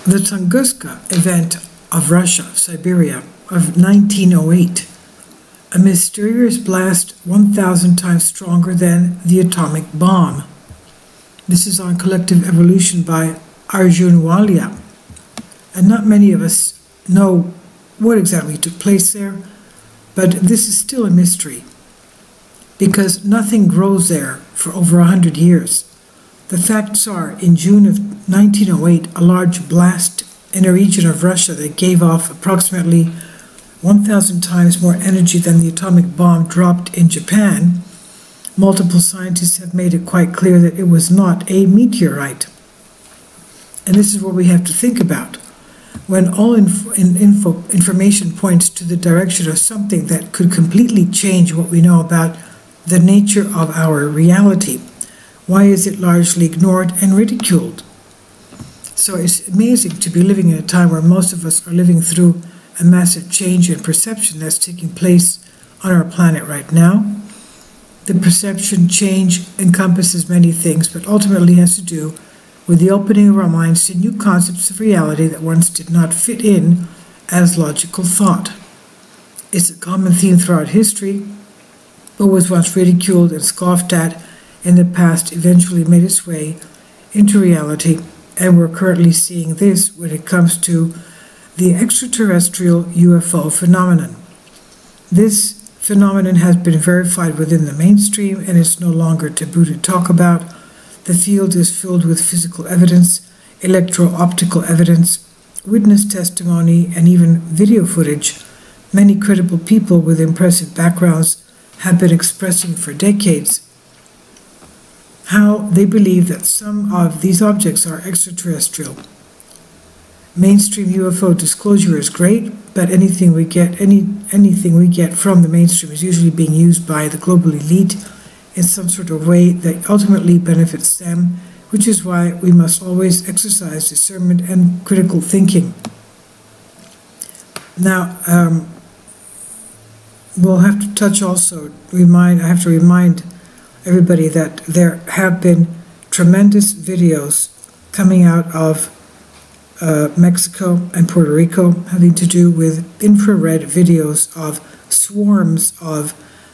The Tunguska Event of Russia, Siberia, of 1908, a mysterious blast 1,000 times stronger than the atomic bomb. This is on Collective Evolution by Arjun Walia. And not many of us know what exactly took place there, but this is still a mystery, because nothing grows there for over 100 years. The facts are, in June of 1908, a large blast in a region of Russia that gave off approximately 1,000 times more energy than the atomic bomb dropped in Japan. Multiple scientists have made it quite clear that it was not a meteorite. And this is what we have to think about. When all information points to the direction of something that could completely change what we know about the nature of our reality, why is it largely ignored and ridiculed? So it's amazing to be living in a time where most of us are living through a massive change in perception that's taking place on our planet right now. The perception change encompasses many things, but ultimately has to do with the opening of our minds to new concepts of reality that once did not fit in as logical thought. It's a common theme throughout history, but was once ridiculed and scoffed at in the past, eventually made its way into reality, and we're currently seeing this when it comes to the extraterrestrial UFO phenomenon. This phenomenon has been verified within the mainstream and is no longer taboo to talk about. The field is filled with physical evidence, electro-optical evidence, witness testimony, and even video footage. Many credible people with impressive backgrounds have been expressing for decades how they believe that some of these objects are extraterrestrial. Mainstream UFO disclosure is great, but anything we get from the mainstream is usually being used by the global elite in some sort of way that ultimately benefits them, which is why we must always exercise discernment and critical thinking. Now, we'll have to touch also, I have to remind everybody that there have been tremendous videos coming out of Mexico and Puerto Rico having to do with infrared videos of swarms of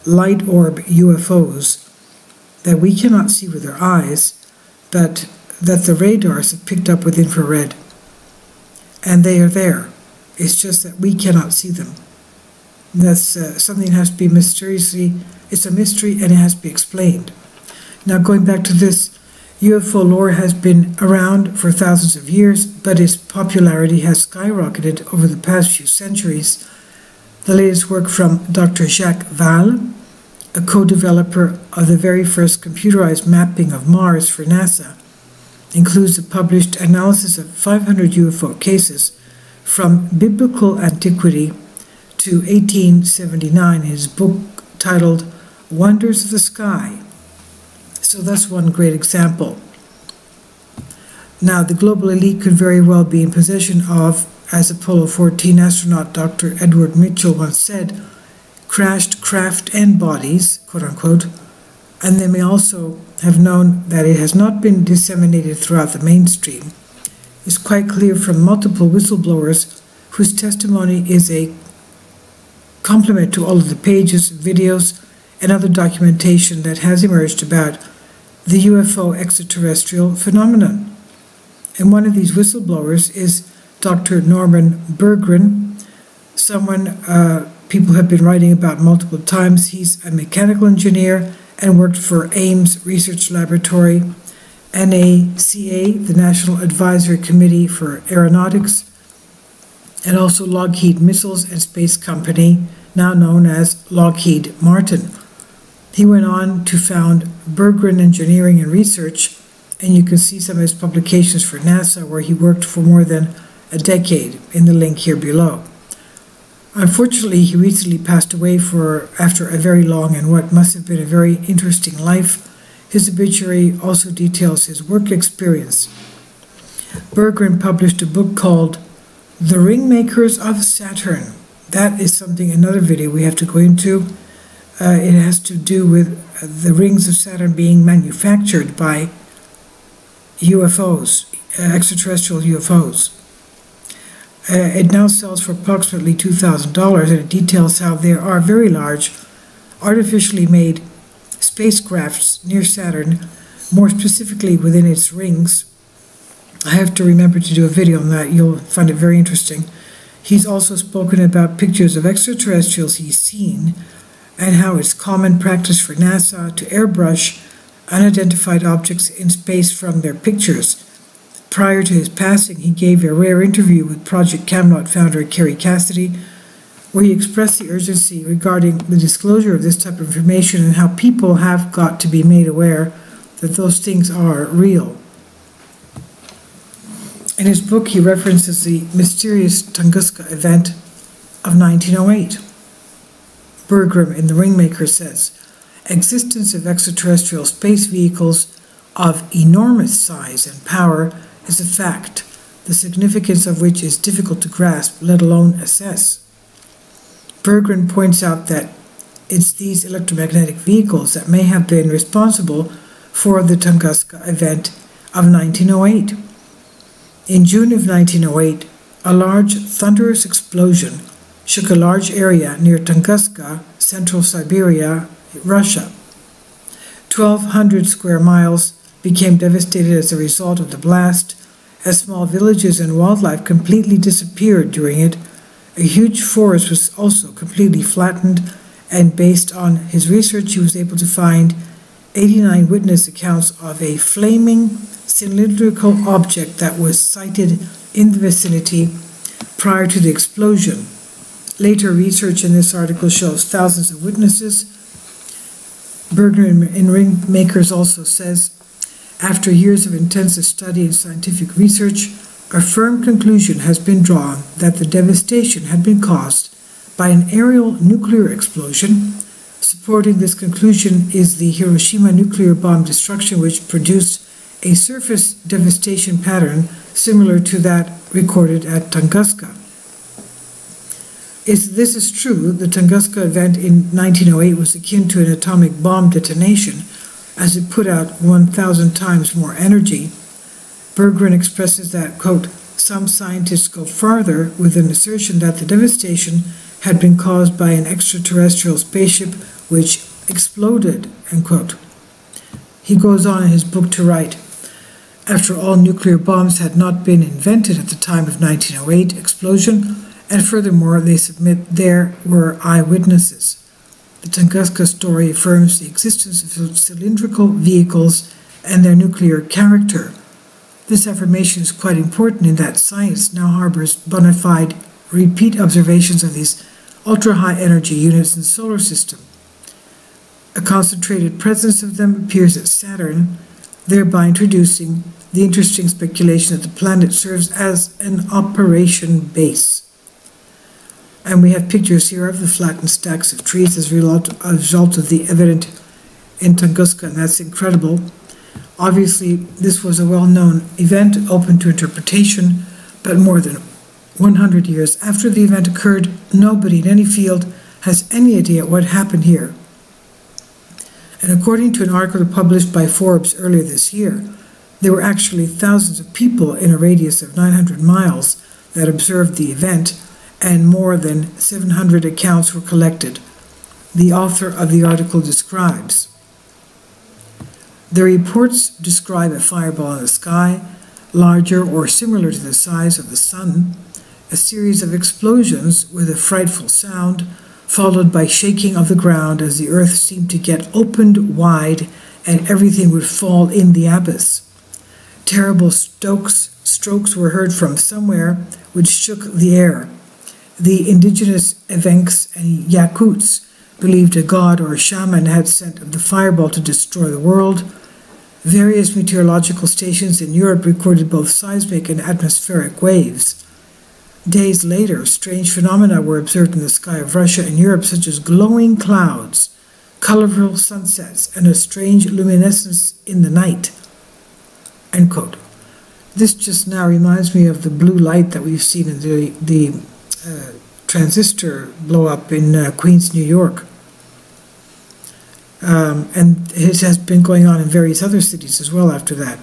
light orb UFOs that we cannot see with our eyes, but that the radars have picked up with infrared. And they are there. It's just that we cannot see them. That's something that has to be it's a mystery and it has to be explained. Now, going back to this, UFO lore has been around for thousands of years, but its popularity has skyrocketed over the past few centuries. The latest work from Dr. Jacques Vall, a co-developer of the very first computerized mapping of Mars for NASA, includes a published analysis of 500 UFO cases from biblical antiquity to 1879 in his book titled Wonders of the Sky. So that's one great example. Now, the global elite could very well be in possession of, as Apollo 14 astronaut Dr. Edward Mitchell once said, crashed craft and bodies, quote unquote, and they may also have known that it has not been disseminated throughout the mainstream. It's quite clear from multiple whistleblowers whose testimony is a complement to all of the pages, videos, and other documentation that has emerged about the UFO extraterrestrial phenomenon. And one of these whistleblowers is Dr. Norman Berggren, someone people have been writing about multiple times. He's a mechanical engineer and worked for Ames Research Laboratory, NACA, the National Advisory Committee for Aeronautics, and also Lockheed Missiles and Space Company, now known as Lockheed Martin. He went on to found Berggren Engineering and Research, and you can see some of his publications for NASA, where he worked for more than a decade, in the link here below. Unfortunately, he recently passed away after a very long and what must have been a very interesting life. His obituary also details his work experience. Berggren published a book called The Ringmakers of Saturn. That is another video we have to go into. It has to do with the rings of Saturn being manufactured by UFOs, extraterrestrial UFOs. It now sells for approximately $2,000, and it details how there are very large, artificially made spacecrafts near Saturn, more specifically within its rings. I have to remember to do a video on that. You'll find it very interesting. He's also spoken about pictures of extraterrestrials he's seen and how it's common practice for NASA to airbrush unidentified objects in space from their pictures. Prior to his passing, he gave a rare interview with Project Camelot founder Kerry Cassidy, where he expressed the urgency regarding the disclosure of this type of information and how people have got to be made aware that those things are real. In his book, he references the mysterious Tunguska Event of 1908. Bergram in The Ringmaker says, "Existence of extraterrestrial space vehicles of enormous size and power is a fact, the significance of which is difficult to grasp, let alone assess." Bergman points out that it's these electromagnetic vehicles that may have been responsible for the Tunguska Event of 1908. In June of 1908, a large thunderous explosion shook a large area near Tunguska, central Siberia, Russia. 1,200 square miles became devastated as a result of the blast, as small villages and wildlife completely disappeared during it. A huge forest was also completely flattened, and based on his research, he was able to find 89 witness accounts of a flaming cylindrical object that was sighted in the vicinity prior to the explosion. Later research in this article shows thousands of witnesses. Bergman in Ringmakers also says, after years of intensive study and scientific research, a firm conclusion has been drawn that the devastation had been caused by an aerial nuclear explosion. Supporting this conclusion is the Hiroshima nuclear bomb destruction, which produced a surface devastation pattern similar to that recorded at Tunguska. If this is true, the Tunguska event in 1908 was akin to an atomic bomb detonation, as it put out 1,000 times more energy. Berggren expresses that, quote, some scientists go farther with an assertion that the devastation had been caused by an extraterrestrial spaceship which exploded, end quote. He goes on in his book to write, after all, nuclear bombs had not been invented at the time of 1908 explosion, and furthermore, they submit there were eyewitnesses. The Tunguska story affirms the existence of cylindrical vehicles and their nuclear character. This affirmation is quite important in that science now harbors bona fide repeat observations of these ultra-high energy units in the solar system. A concentrated presence of them appears at Saturn, thereby introducing the interesting speculation that the planet serves as an operation base. And we have pictures here of the flattened stacks of trees as a result of the event in Tunguska, and that's incredible. Obviously, this was a well-known event, open to interpretation, but more than 100 years after the event occurred, nobody in any field has any idea what happened here. And according to an article published by Forbes earlier this year, there were actually thousands of people in a radius of 900 miles that observed the event, and more than 700 accounts were collected. The author of the article describes, the reports describe a fireball in the sky, larger or similar to the size of the sun, a series of explosions with a frightful sound, followed by shaking of the ground as the earth seemed to get opened wide and everything would fall in the abyss. Terrible strokes were heard from somewhere which shook the air. The indigenous Evenks and Yakuts believed a god or a shaman had sent the fireball to destroy the world. Various meteorological stations in Europe recorded both seismic and atmospheric waves. Days later, strange phenomena were observed in the sky of Russia and Europe, such as glowing clouds, colorful sunsets, and a strange luminescence in the night. End quote. This just now reminds me of the blue light that we've seen in the transistor blow up in Queens, New York. And it has been going on in various other cities as well after that.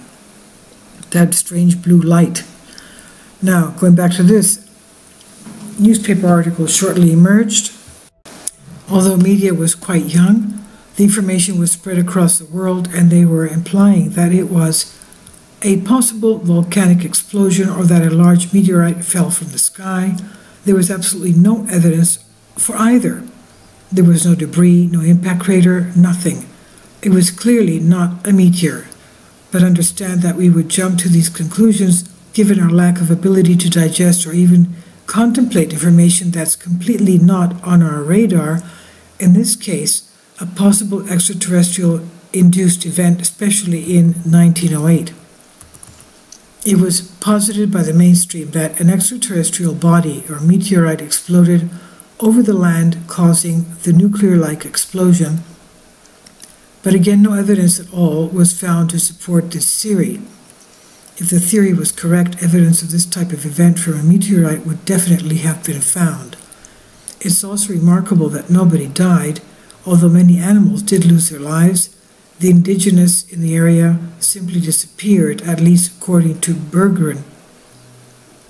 That strange blue light. Now, going back to this, newspaper articles shortly emerged. Although media was quite young, the information was spread across the world, and they were implying that it was a possible volcanic explosion or that a large meteorite fell from the sky. There was absolutely no evidence for either. There was no debris, no impact crater, nothing. It was clearly not a meteor. But understand that we would jump to these conclusions given our lack of ability to digest or even contemplate information that's completely not on our radar, in this case, a possible extraterrestrial induced event, especially in 1908. It was posited by the mainstream that an extraterrestrial body or meteorite exploded over the land, causing the nuclear-like explosion. But again, no evidence at all was found to support this theory. If the theory was correct, evidence of this type of event from a meteorite would definitely have been found. It's also remarkable that nobody died, although many animals did lose their lives. The indigenous in the area simply disappeared, at least according to Berggren.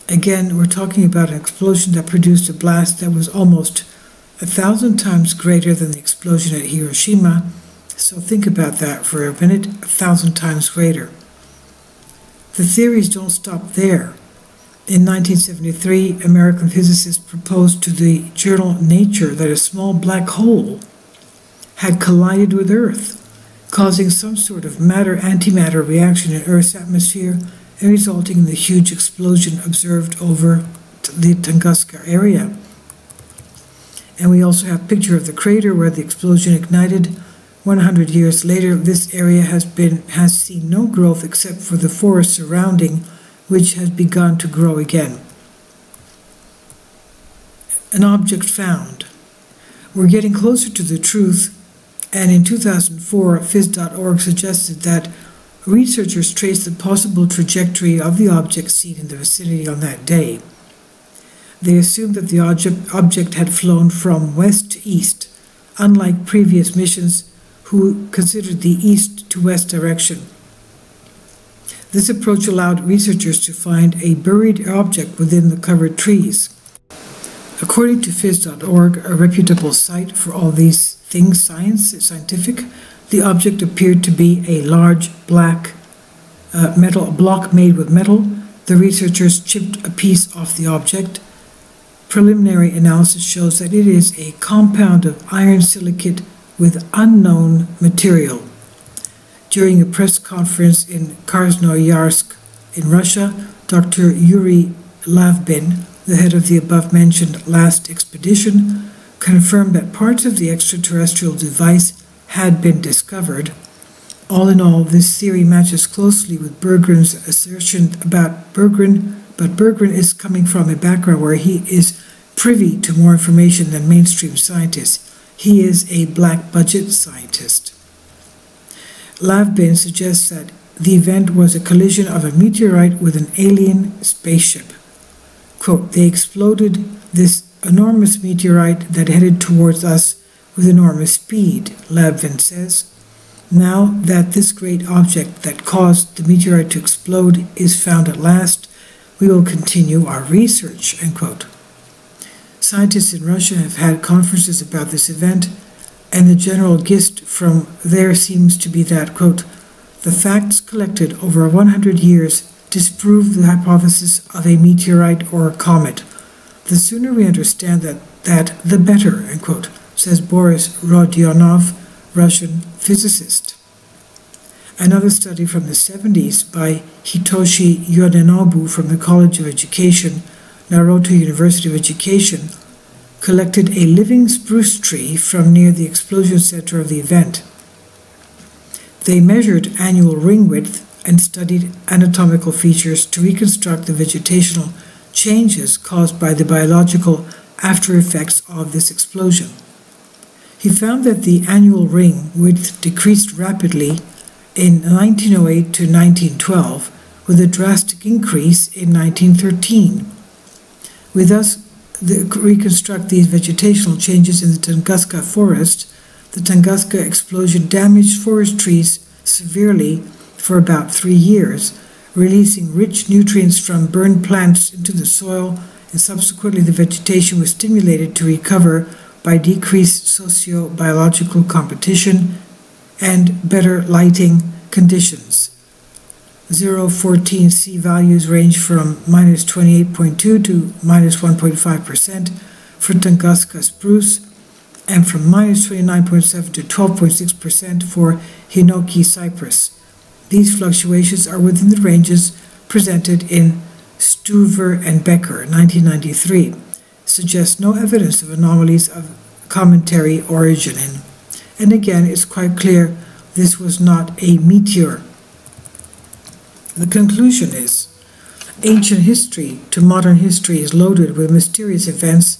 Again, we're talking about an explosion that produced a blast that was almost 1,000 times greater than the explosion at Hiroshima. So think about that for a minute, 1,000 times greater. The theories don't stop there. In 1973, American physicists proposed to the journal Nature that a small black hole had collided with Earth, causing some sort of matter-antimatter reaction in Earth's atmosphere and resulting in the huge explosion observed over the Tunguska area. And we also have a picture of the crater where the explosion ignited. 100 years later, this area has seen no growth except for the forest surrounding, which has begun to grow again. An object found. We're getting closer to the truth, and in 2004, Phys.org suggested that researchers traced the possible trajectory of the object seen in the vicinity on that day. They assumed that the object had flown from west to east, unlike previous missions who considered the east to west direction. This approach allowed researchers to find a buried object within the covered trees. According to Phys.org, a reputable site for all these things scientific, the object appeared to be a large black block made with metal. The researchers chipped a piece off the object. Preliminary analysis shows that it is a compound of iron silicate with unknown material. During a press conference in Krasnoyarsk in Russia, Dr. Yuri Lavbin, the head of the above-mentioned last expedition, confirmed that parts of the extraterrestrial device had been discovered. All in all, this theory matches closely with Berggren's assertion about Berggren, but Berggren is coming from a background where he is privy to more information than mainstream scientists. He is a black budget scientist. Lavbin suggests that the event was a collision of a meteorite with an alien spaceship. Quote, they exploded this enormous meteorite that headed towards us with enormous speed, Lavbin says. Now that this great object that caused the meteorite to explode is found at last, we will continue our research, end quote. Scientists in Russia have had conferences about this event, and the general gist from there seems to be that, quote, the facts collected over 100 years disprove the hypothesis of a meteorite or a comet. The sooner we understand that the better, end quote, says Boris Rodionov, Russian physicist. Another study from the 70s by Hitoshi Yorinobu from the College of Education, Naruto University of Education, collected a living spruce tree from near the explosion center of the event. They measured annual ring width and studied anatomical features to reconstruct the vegetational changes caused by the biological after effects of this explosion. He found that the annual ring width decreased rapidly in 1908 to 1912, with a drastic increase in 1913. We thus reconstruct these vegetational changes in the Tunguska forest. The Tunguska explosion damaged forest trees severely for about 3 years, releasing rich nutrients from burned plants into the soil and subsequently the vegetation was stimulated to recover by decreased socio-biological competition and better lighting conditions. 014 C values range from -28.2 to -1.5% for Tunguska spruce and from -29.7 to 12.6% for Hinoki cypress. These fluctuations are within the ranges presented in Stuver and Becker, 1993, suggest no evidence of anomalies of cometary origin. And again, it's quite clear this was not a meteor. The conclusion is, ancient history to modern history is loaded with mysterious events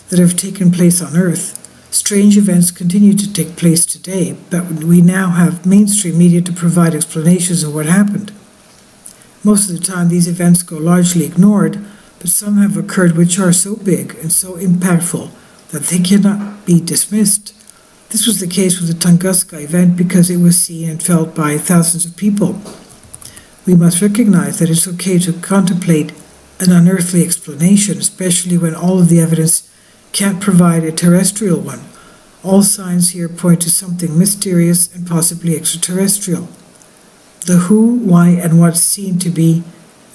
that have taken place on Earth. Strange events continue to take place today, but we now have mainstream media to provide explanations of what happened. Most of the time, these events go largely ignored, but some have occurred which are so big and so impactful that they cannot be dismissed. This was the case with the Tunguska event because it was seen and felt by thousands of people. We must recognize that it's okay to contemplate an unearthly explanation, especially when all of the evidence can't provide a terrestrial one. All signs here point to something mysterious and possibly extraterrestrial. The who, why, and what seem to be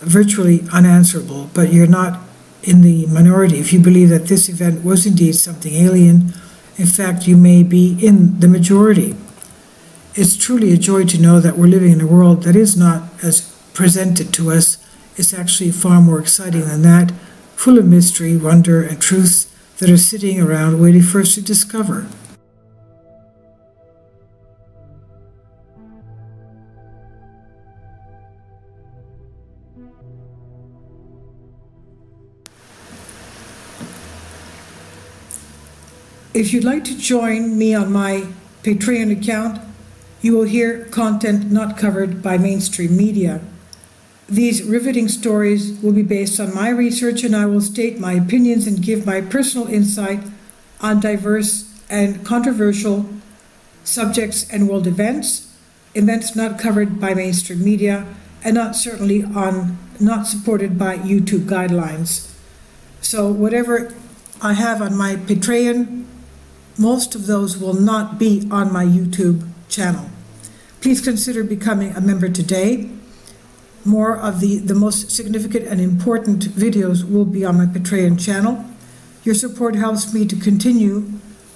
virtually unanswerable, but you're not in the minority if you believe that this event was indeed something alien. In fact, you may be in the majority. It's truly a joy to know that we're living in a world that is not as presented to us. It's actually far more exciting than that, full of mystery, wonder, and truths that are sitting around waiting for us to discover. If you'd like to join me on my Patreon account, you will hear content not covered by mainstream media. These riveting stories will be based on my research, and I will state my opinions and give my personal insight on diverse and controversial subjects and world events not covered by mainstream media, and not supported by YouTube guidelines. So whatever I have on my Patreon, most of those will not be on my YouTube channel. Please consider becoming a member today. More of the most significant and important videos will be on my Patreon channel. Your support helps me to continue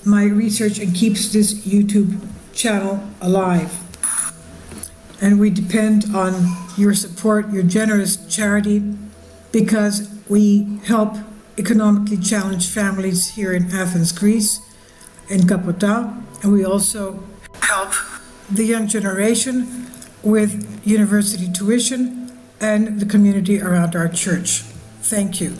my research and keeps this YouTube channel alive. And we depend on your support, your generous charity, because we help economically challenged families here in Athens, Greece, in Kapota, and we also help the young generation with university tuition and the community around our church. Thank you.